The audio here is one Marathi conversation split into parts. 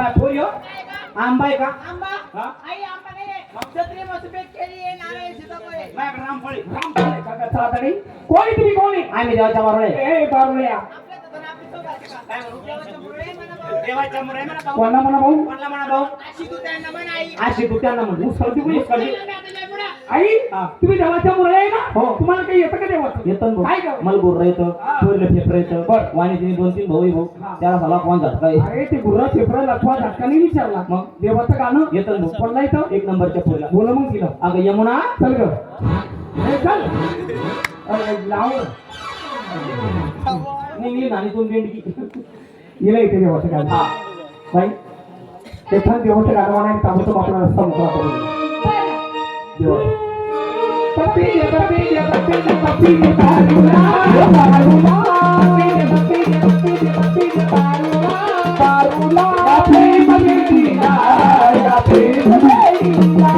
आंबा आहे का? आंबा हा? आई आंबा नाही छत्री मसुबेत केली आहे नारळ सीताफळ आहे. माझ्याकडे रामफळी काका तातडी कोणी तुम्ही कोणी आम्ही देवाच्या बारुळे ए बारुळ्या आपल्या तर आपली चौघाची का? काय म्हणू? देवाच्या मुळे म्हणा भाऊ. देवाच्या मुळे म्हणा भाऊ कोणला म्हणा भाऊ कोणला म्हणा भाऊ अशी तू त्यांना म्हण आई. अशी तू त्यांना म्हणू मुसकळती कोणी मुसकळती त्यांना आता लय बुडा. आई हा. तुम्ही देवाच्या मुळे आहे ना हो. तुम्हाला काही येतं का देवाचं येतं काय गं? मला बोर येतं हा. पोरलं फेफर येतं बरं. वाणी तिने 2-3 भाऊ भाऊ हा. त्याला झाला कोण झटका आहे. अरे ते गुर्रा फेफरा लखवा धक्काने विचारला मग? देवाचं गाणं येतं भाऊ कोणला येतं एक नंबरच्या पोरीला बोला मग तिला अगं यमुना चल ग ए, चल अरे, लाव निघली नानीतून बेंडकी हिला इथे देवाचं गाणं हा बाई ते छान देवाचं गाणं म्हणाय ताबडतोब आपला रस्ता मोकळा करून देवा पप्पी दे पप्पी दे पप्पी दे पप्पी दे बारूला बारूला पप्पी दे पप्पी दे पप्पी दे बारूला बारूला प्रेम मेरीला या प्रेम मेरीला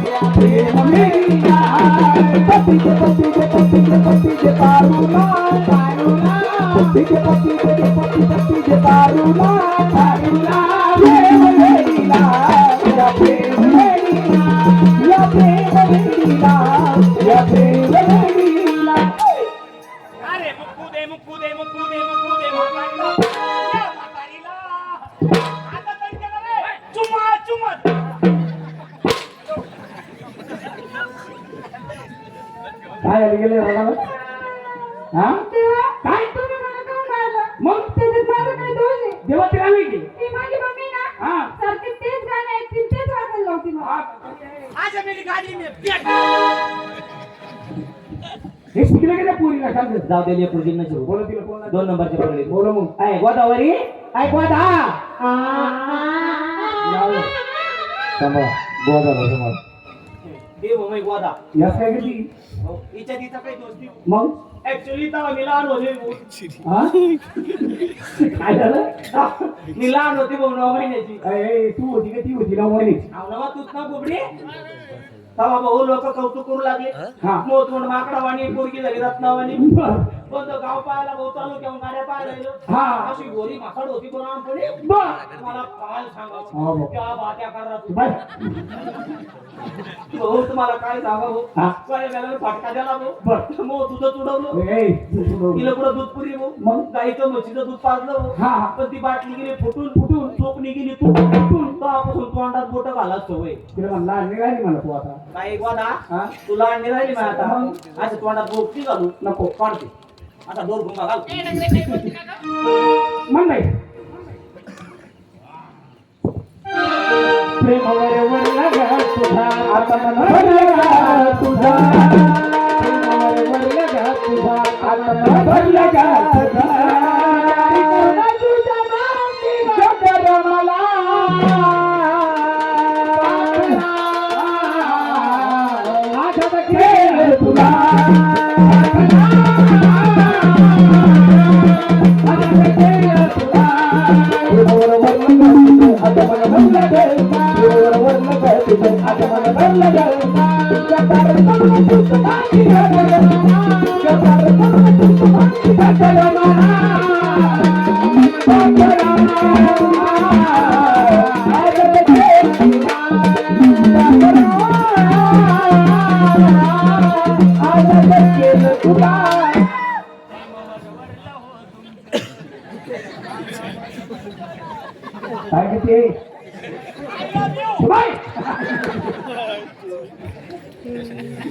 या प्रेम मेरीला पप्पी दे पप्पी दे पप्पी दे पप्पी दे बारूला बारूला पप्पी दे पप्पी दे पप्पी दे बारूला बारूला प्रेम मेरीला या प्रेम मेरीला या प्रेम मेरीला या प्रेम मेरीला अरे मुक्कू दे मुक्कू दे मुक्कू दे मुक्कू दे म्हातारीला या म्हातारीला आता तरी केलं रे चुमा चुमा काय आली गेले रगाला हा काय तुम्ही मला काहून मारलं? मग त्याच्यात माझा काय दोष आहे? देवा तिला नाही की ती माझी मम्मी ना हा सारखी तेच गाणं ऐकतील तेच वाचायला लावती मला. आज मेरी गाडी में पेट हे शिकले का त्या पोरीला सांग जाऊ दे ले पुरगी नचू बोला तिला कोणला 2 नंबरच्या पोरगी बोला मग ऐ गोदावरी ऐ गोदा लाव थांबा बोला बोला हे मम्मी गोदा यास काय किती हिच्या तिचा काही दोस्ती मग ऍक्च्युअली तर मी लहान होते हा काय झालं मी लहान होते भाऊ 9 महिन्याची ए, तू होती का ती होती ना महिन्याची नवा तूच ना बुबडी तवा भाऊ लोक कौतुक करू लागले हा. मोठ मोठ माकडावाणी पोरगी झाली रत्नावाणी बर कोणतं गाव पाहायला भाऊ चालू घेऊन गाड्या पाहायला गेलो हा. अशी गोरी माकड होती पण आमपणे बर मला काय हा, सांगावं भाऊ. त्या बात्या करा बाय भाऊ तुम्हाला काय सांगा भाऊ हा. काय झालं फटका द्याला भाऊ बर मग तुझं तुडवलं ए, तू- तिला पुढं दूध पुरी भाऊ मग? गाईचं म्हशीचं दूध पाजलं भाऊ हा, हा. पण ती बाटली गेली फुटून फुटून चोप निघेली तू फुटून तेव्हापासून तोंडात बोट घालाच सवय तिला म्हणला निघाली मला तू आता काय गोदा हा? तुला अंडी राहिली ना आता असं तोंडात बोटी घालू नको काढते आता दोर घुमा घाल म्हण नाही प्रेमावर वरला गा तुझा आता मन भरला तुझा प्रेमावर वरला गा तुझा आता मन भरला गा तुझा तुझा नाती जगर मला आठवत खेळ तुला काय किती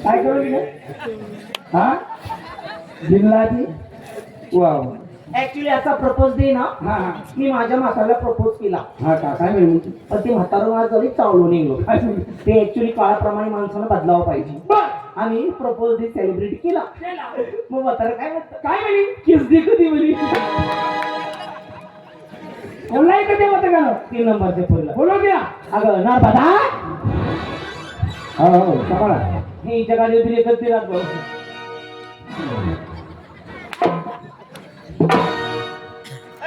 काय करू हा जिल्हाची वाव ऍक्च्युली याचा प्रपोज दे ना हा हा मी माझ्या म्हाताऱ्याला प्रपोज केला हा का काय म्हणते पण ते म्हातारं माझं जरी चावलो निघलो काय म्हणते ते ऍक्च्युली काळाप्रमाणे माणसानं बदलावं पाहिजे बर आम्ही प्रपोज डे सेलिब्रेट केला मग म्हातारं काय म्हणतं काय म्हणे किस दे कधी म्हणे बोललाय का ते होतं का 3 नंबरचे पोरीला बोलव द्या अगं नर्मदा हो हो सकाळा ही जगाली होती एकच ती रात भाऊ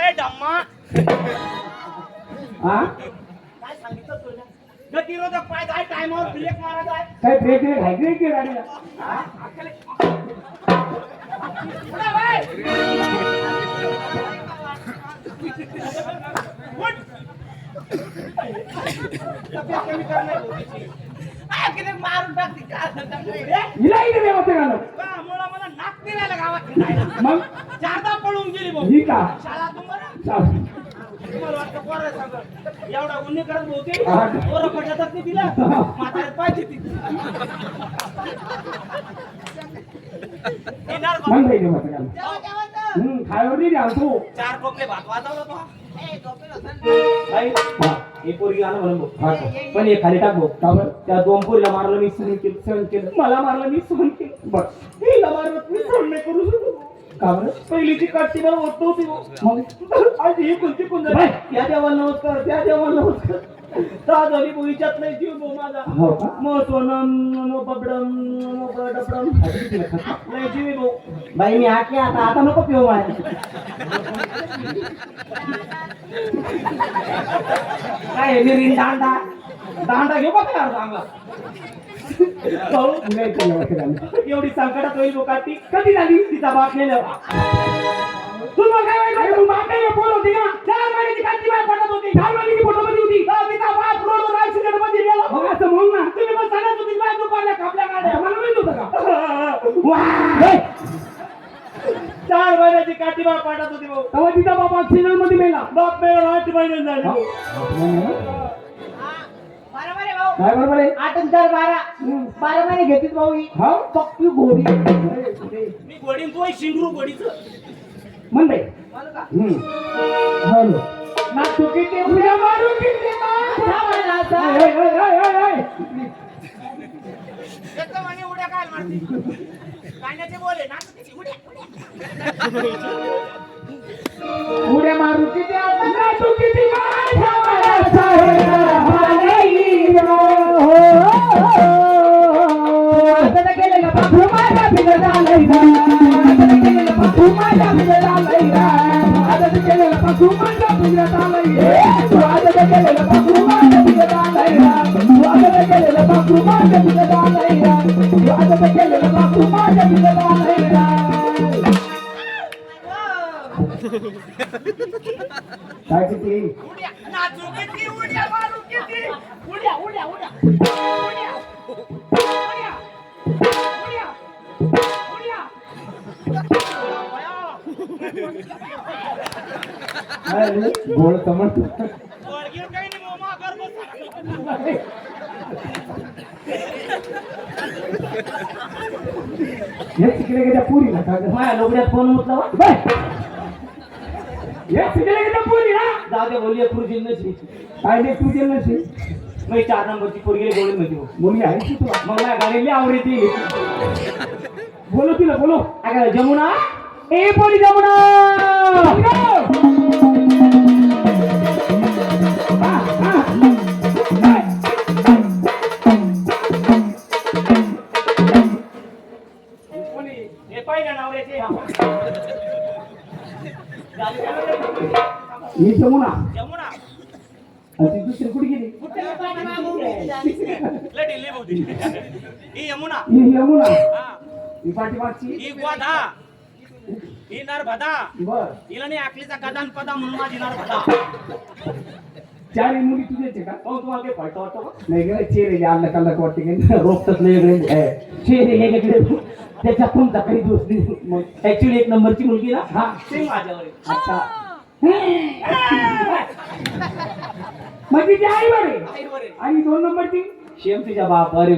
ए डम्मा हा काय सांगितलं तुला गतिरोधक पाय जाय टाइमवर ब्रेक मारा जाय काय ब्रेक ब्रेक आहे की की गाडीला पुढे बाय उठ तब्येत कमी करणार होती किती मारून टाकते का हिला इथे ते होतं का मुळा मला नाक दिलायला गावात फिरायला मग चारदा पळून गेली भाऊ ही का शाळा तुम्हाला चाल. तुम्हाला वाटतं पोरं सांगत एवढा उन्नी करत बहुते हा. पोरं पटतच नाही तिला म्हाताऱ्यात पाहिजे ती येणार बघ. मग पाहिजे होतं का जेव्हा जेवायचं. खायवर नाही द्या तू 4 टोपले भात वाजवला तो ए, झोपेल होतं. बाई हा ही पोरगी आणा म्हणून भाऊ हा पण हे खाली टाक भाऊ का बरं? त्या 2 पोरीला मारलं मी सहन केलं सहन केलं मला मारलं मी सहन केलं बरं हिला मारलं मी सहन नाही करू शकतो का बरं पहिलीची काठी मला होत नव्हती भाऊ. मग आज ही कोणती कोण बाई. झाली त्या देवाला नमस्कार त्या देवाला नमस्कार ता झाली भुईच्यात नाही जीव भाऊ माझा हो का महत्वानं नमो बबडम नमो बडबडम नाही जीव आहे भाऊ बाई मी हाटले आता नको पिऊ मला काय आहे मिरीन दांडा दांडा घेऊ का काय चांगला भाऊ नाही केलं होतं का एवढी संकटात होईल लोकांची कधी झाली तिचा बाप नेलं तुला काय माहिती आहे? तू बापाला बोलवते का? 4 महिन्याची काठी बाहेर पडत होती. 4 महिन्याची पोटामध्ये होती. तिचा बाप रोडवर ऍक्सिडेंटमध्ये गेला. मग असं बोल ना. तुम्ही पण सांगत होती बाहेर दुपारला कापल्या गाड्या. मला माहित होतं का? वाह! 4 महिन्याची काठी बाप पाठत होती भाऊ तेव्हा तिचा बाप ऍक्सिडेंटमध्ये मेला. बाप मेला 8 महिने झाले हो. बरोबर आहे भाऊ काय बरोबर आहे? 8 आणि 4 12 12 महिने घेतील भाऊ ही हो? पक्की घोडी मी गोडीन तो शिंगरू गोडीचं म्हण बाई. म्हणू का हो ना. ना चुकीची उड्या मारू किती आता म्हणला असा. त्याचं म्हणे उड्या काय मारते कांद्याचे बोले ना उड्या उड्या मारू किती आता ना चुकीची माझ्या मनाचा आहे हो. आता तर केलेलं बापू माझ्या बिघडालय रा. आता तर केलेलं बापू माझ्या बिघडालय रा. आता तर केलेलं बापू माझ्या बिघडालय रे. तू आता तर केलेलं बापू माझ्या बिघडालय रा. तू आता तर केलेलं बापू माझ्या बिघडालय रा. तू आता तर केलेलं बापू माझ्या बिघडालय रा. काय किती उड्या नाचू किती उड्या मारू किती उड्या उड्या उड्या उड्या उड्या उड्या उड्या बोल समज वळगीर काही नाही मोमा कर बस हे तिकडे गेल्या पुरी ना का माझ्या लोकड्यात फोन उचलावा बाय हे तिकडे गेल्या पुरी ना जाऊ दे बोलिये पुरुषी नशी काय नाही तू गेलं नसेल मी 4 नंबरची पोरगी गोळी मध्ये मुली आहे की तुला मग माझ्या गाडीली आवडीती बोलो तिला बोलो अगं जमुना ए पोरी जमुना हे पाहिजे नवऱ्याचे ही जमुना जमुना आणि ती दुसरी कुठे गेली लय ढिल्ली बहुती ही यमुना ही यमुना हा ही पाठीमागची ही गोधा ही नरभदा बर हिला नाही आखलीचा गदान पदा म्हणून माझी नरभदा 4 मुली तुझ्याच आहे का हो तुम्हाला काही फायदा वाटतो का नाही ग चेहरे अल्लक अल्लक वाटते की रोखतात वेगळे चेहरे वेगळे त्याच्यात तुमचा काही दोष नाही मग ऍक्च्युली 1 नंबरची मुलगी ना हा सेम माझ्यावर आहे. अच्छा म्हणजे ती आई बरे आईवर आहे. आणि 2 नंबरची शेम तुझ्या बाप अरे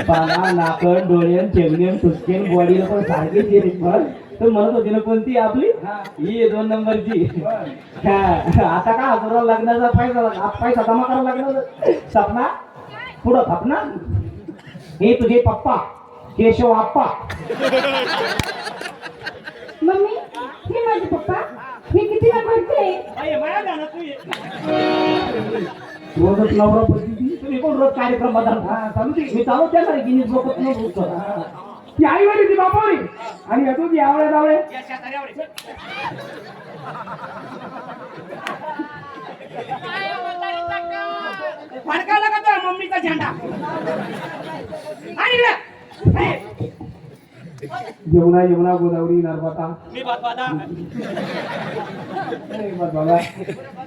पाना नाकण डोळ्यान चेगण्यान टुसकेन बॉडीला पण सारखी चेहरे बघ तर म्हणत होती ना कोणती आपली ही 2 नंबरची हा, आता का हजारा लग्नाचा पैसा जमा करावा लागणार सपना पुढं थापना हे तुझे पप्पा केशव आप्पा मम्मी हे माझे पप्पा हे किती करते अरे माया जाणं तू ये. रोजच नवरा पद्धती तुम्ही कोण रोज कार्यक्रम चालू मी चालू देणार आहे गिनीज लोक ती आई वडील ती बापावली आणि या तू यावळे जावळे या शेजाऱ्यावर ये. फडकायला का तुझ्या मम्मीचा झेंडा आणि इकडे. हे, यमुना यमुना गोदावरी नर्मदा मी बाबा बाबा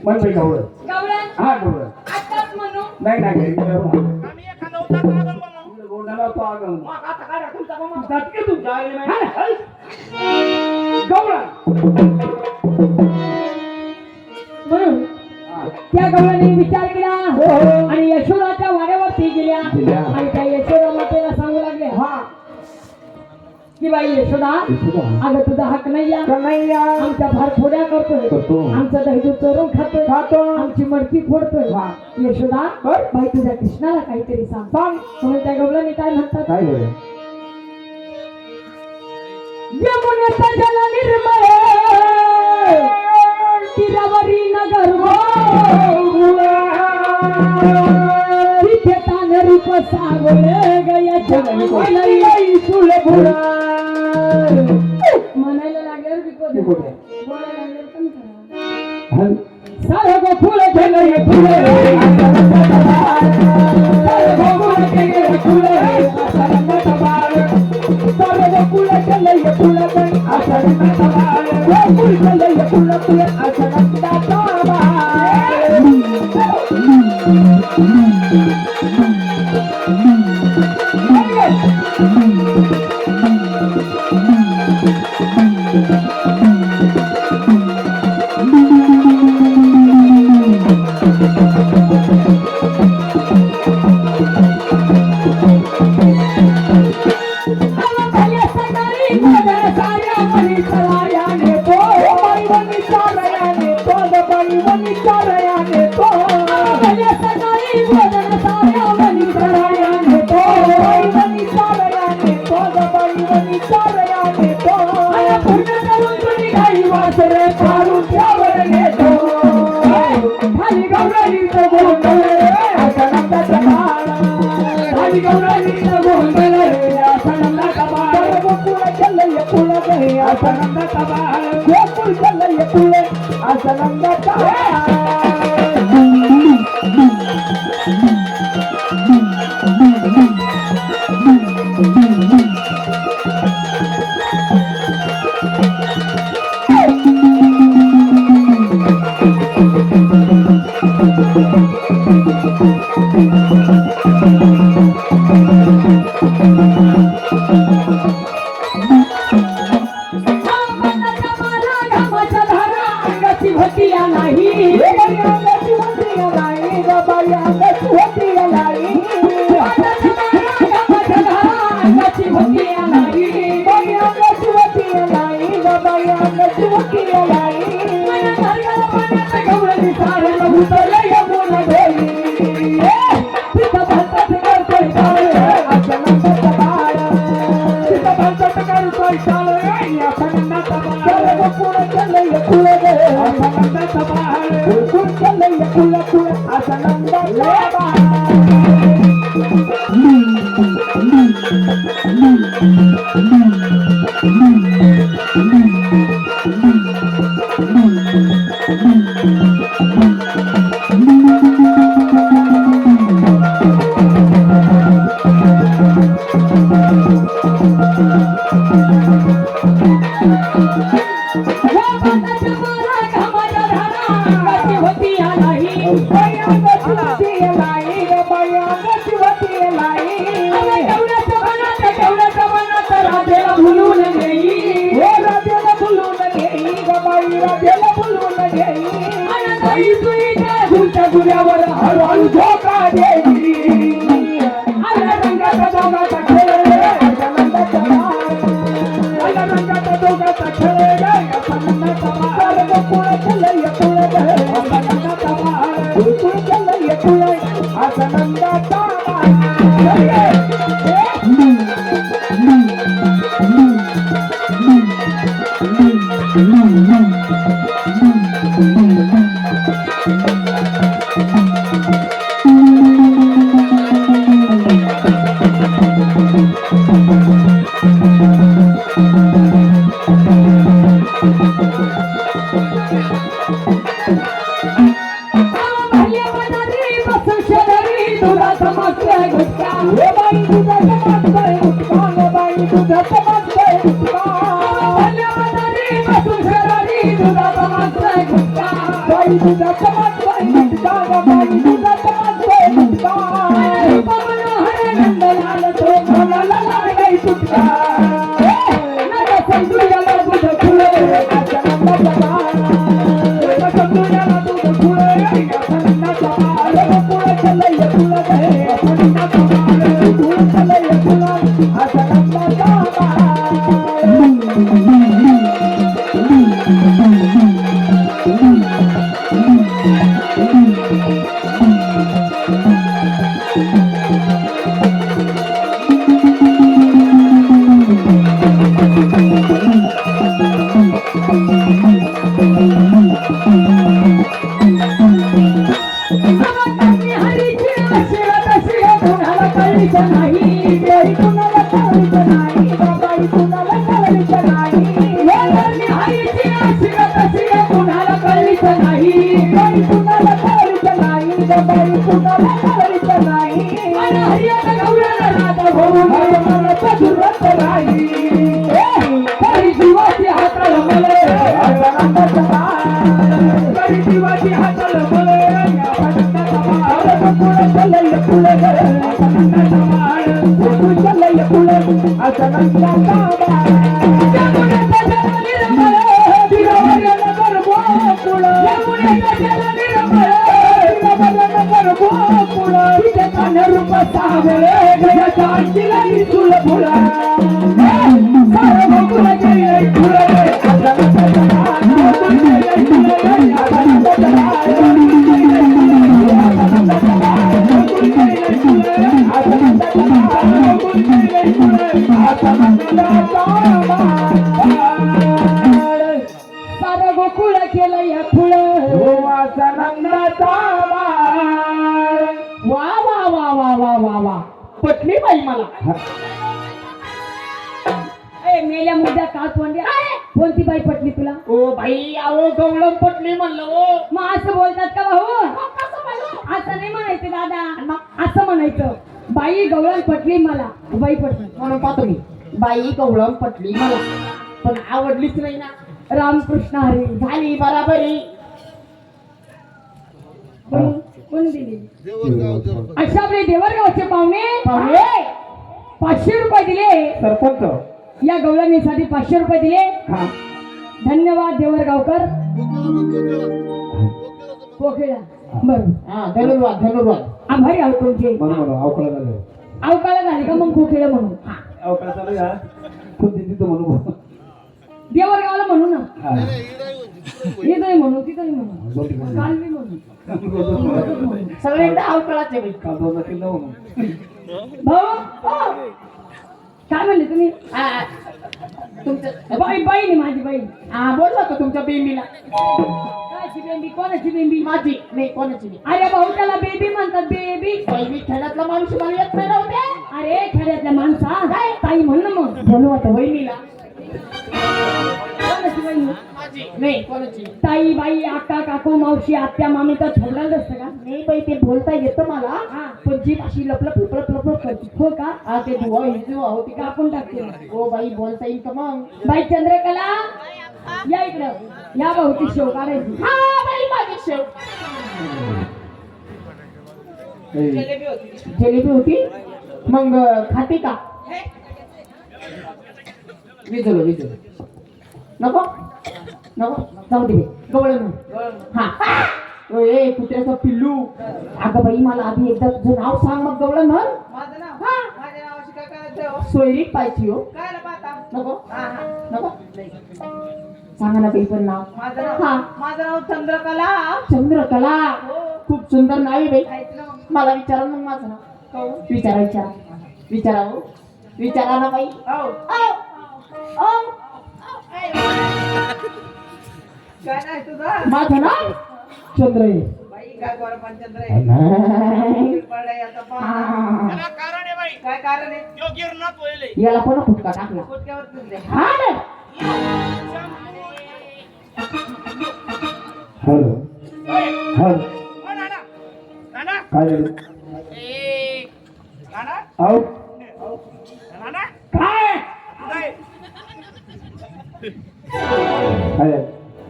मन बाई गवळ गवळण हा गवळ आताच म्हणू नाही नाही आम्ही एखादा उतार कागद बनवू. गोंडाला तो आगम मग आता काय राखून टाका मग. जात के तू गवळ म्हणून त्या गवळणी विचार केला आणि यशोदाच्या वाड्यावरती गेल्या आणि त्या यशोदा मातेला सांगू लागले हा की बाई यशोदा अगं तुझा हक नाही आमच्या फार खोड्या करतोय आमचं दही दूध चोरून खातो आमची मडकी फोडतोय यशोदा बाई तुझ्या कृष्णाला काहीतरी सांग म्हणून त्या गवळणी काय म्हणतात काय बरं यमुनेचा जल निर्मळ तीरावरी नगर तिथे तान रूप सावळ गयाच्या म्हणायला लागल्यावर बोलायला लागल्यावर कमी करा सारं गोकुळ गेलं फुले सारं गोकुळ गेलं फुले सारं गोकुळ गेलं फुले गोकुळ गेलं फुले Thank you. दुधात मागतोय गुटखा भल्या म्हातारी बसून शरारी दुधात मागतोय गुटखा बाई दुधात मागतोय गुटखा बाई दुधात मागतोय गुटखा मनोहर नंदलाल तो कोणाला लागलाय गुटखा नका समजू याला दूध खुळे आजच्या नंदाचा बाळ नका समजू याला दूध खुळे आजच्या नंदाचा बाळ गोकुळ चलय फुल गए नंदाचा बाळ गोकुळ चलय फुल आजच्या नंदाचा बाळ गोकुळ केलं या फुल वा वा वा वा वा वा वा पटली बाई मला मेल्या मुद्द्या का तोंड्या कोणती बाई पटली तुला ओ बाई अहो गवळण पटली म्हणलं ओ मग असं बोलतात का भाऊ असं नाही म्हणायचं दादा असं म्हणायचं बाई गवळण पटली मला बाई पटली म्हणून पाहतो मी बाई गवळण पटली मला पण आवडलीच नाही ना रामकृष्ण हरी झाली बराबरी कोण दिली अशा आपले देवरगावचे पाहुणे 500 रुपये दिले सरपंच या गवळणीसाठी 500 रुपये दिले धन्यवाद देवरगावकर कोकिळा बरं धन्यवाद धन्यवाद आभारी आहोत तुमचे अवकाळा झाली का मग कोकिळा म्हणून अवकाळ चालू या कोणती तिथं म्हणू देवरगावला म्हणू ना इथंही म्हणू तिथंही म्हणू कालवी म्हणू सगळे अवकाळाचे भाऊ काय म्हणले तुम्ही तुमचं बाई बहीण माझी बहीण बोलला का तुमच्या बेबीला कायची बेबी कोणाची बेबी माझी नाही कोणाची अरे भाऊ त्याला बेबी म्हणतात बेबी बेबी खेड्यातला माणूस मला येत नाही नव्हते अरे खेड्यातल्या माणसा काय ताई म्हण ना मग बोलू आता बहिणीला नाही कोणाची ताई बाई आका काकू मावशी आत्या मामी तर थोडलं असतं का नाही बाई ते बोलता येतं मला पण जीभ अशी लपलप लपलप लपलप करते हो का ते धुवा ही धुवा होती का आपण टाकते हो बाई बोलता येईल का मग बाई चंद्रकला या इकडं या भाऊची शेव काढायची हा बाई माझी शेव जिलेबी होती मग खाते का विजलो नको नको जाऊ दे गवळण हा ए कुत्र्याचं पिल्लू अगं बाई मला आधी एकदा तुझं नाव सांग मग गवळण म्हण माझं नाव माझ्या नावाशी काय करायचं सोयरीक पाहिजे हो काय ना पाहता नको नको सांगा ना बाई पण नाव माझं नाव चंद्रकला चंद्रकला खूप सुंदर नाव आहे बाई ऐक ना मग. मला विचारा मग माझं नाव विचारा हो विचारा ना बाई काय नाही तुझं माझं नाव चंद्र आहे बाई काय गोरा पंचंद्र आहे पडलाय आता पहा. त्याला कारण आहे बाई काय कारण आहे यो गिरणात वळले याला पण फुटका टाकला कुठक्यावर तुझे हा ना हॅलो हॅलो ओ नाना नाना काय झालं ए नाना आहो नाना काय काय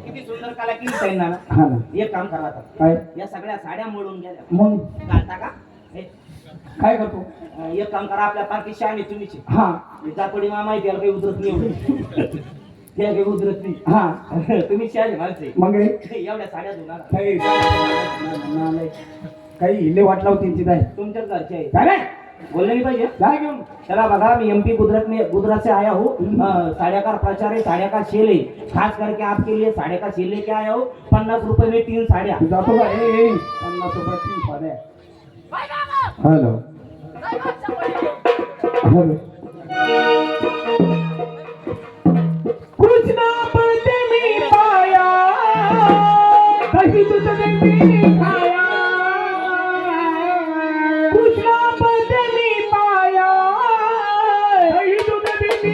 किती सुंदर कला केली ताई ना. हा ना एक काम करा आता, काय या सगळ्या साड्या मोडून गेल्या मग घालता का? हे, काय करतो एक काम करा, आपल्या पार्टीशी आम्ही तुम्हीची हा जापडी मामा त्याला काही उतरत नाही एवढं. त्याला काही उतरत नाही. हा तुम्ही शहाणे माणसे मग हे? एवढ्या साड्या धुणार काही काही हिल्ले वाट लावते त्यांची काय तुमच्याच घरचे आहे. काय नाही बोलले नाही पाहिजे. काय घेऊन चला बघा, मैं एमपी गुजरात से आया हूँ. साड़िया का प्रचार है, साड़िया का सेल है, खास करके आपके लिए साड़िया का सेल लेके आया हूँ. 50 रुपए में 3 साड़िया. तू जातो का ए 50 रुपये 3 साड्या हॅलो हॅलो कृष्णा पळते मी पाया कशी तुझे मी खाया कृष्णा पळते मी पाया कशी तुझे मी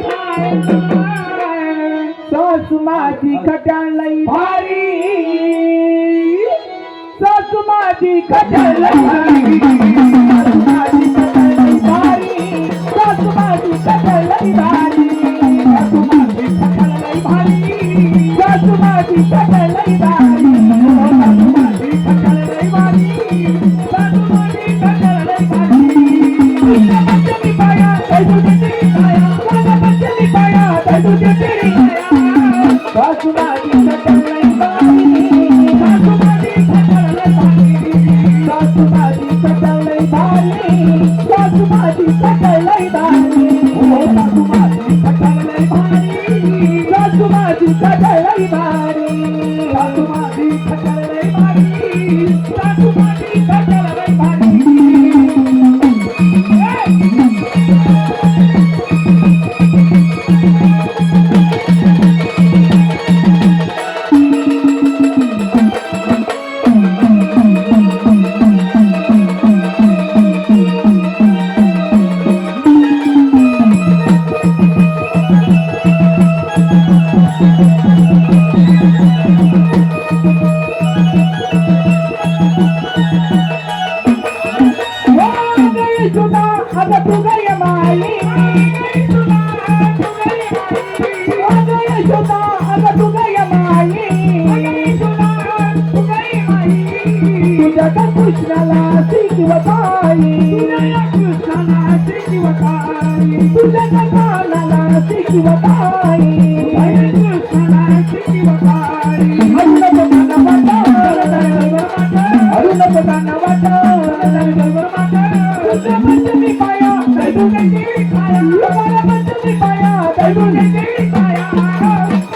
खाया सासू माझी खट्याळ लई भारी सासू माझी खट्याळ लई भारी सासू माझी खट्याळ लई भारी सासू माझी खट्याळ लई भारी सासू माझी खट्याळ लई भारी सासू माझी खट्याळ लई भारी सासू माझी खट्याळ लई भारी कृष्ण पंचमी पाया तै तुझे तेरी छाया कृष्ण पंचमी पाया तै तुझे तेरी छाया सासू माझी खट्याळ लई भारी सासू माझी खट्याळ लई भारी सासू माझी खट्याळ लई भारी सासू माझी खट्याळ लई भारी सासू माझी खट्याळ लई भारी सासू माझी खट्याळ लई भारी सासू माझी खट्याळ लई भारी सासू माझी खट्याळ लई भारी कृष्णाला शिकवताई कृष्णाला शिकवताई तुझ्या कानाला शिकवताई कृष्णाला शिकवताई अरुण बघाना पंचमी पाया पंचमी पाया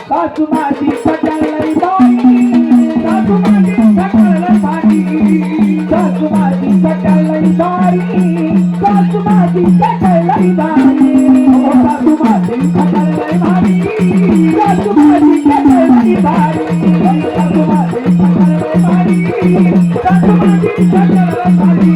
सासू माझी खट्याळ लई भारी सासू माझी खट्याळ लई भारी सासू माझी खट्याळ लई भारी सासू माझी खट्याळ लई भारी सासू माझी खट्याळ लई भारी सासू माझी खट्याळ लई भारी सासू माझी खट्याळ लई भारी सासू माझी खट्याळ लई भारी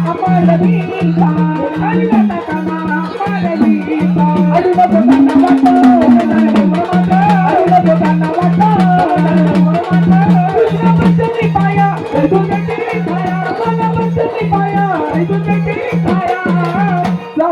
Amar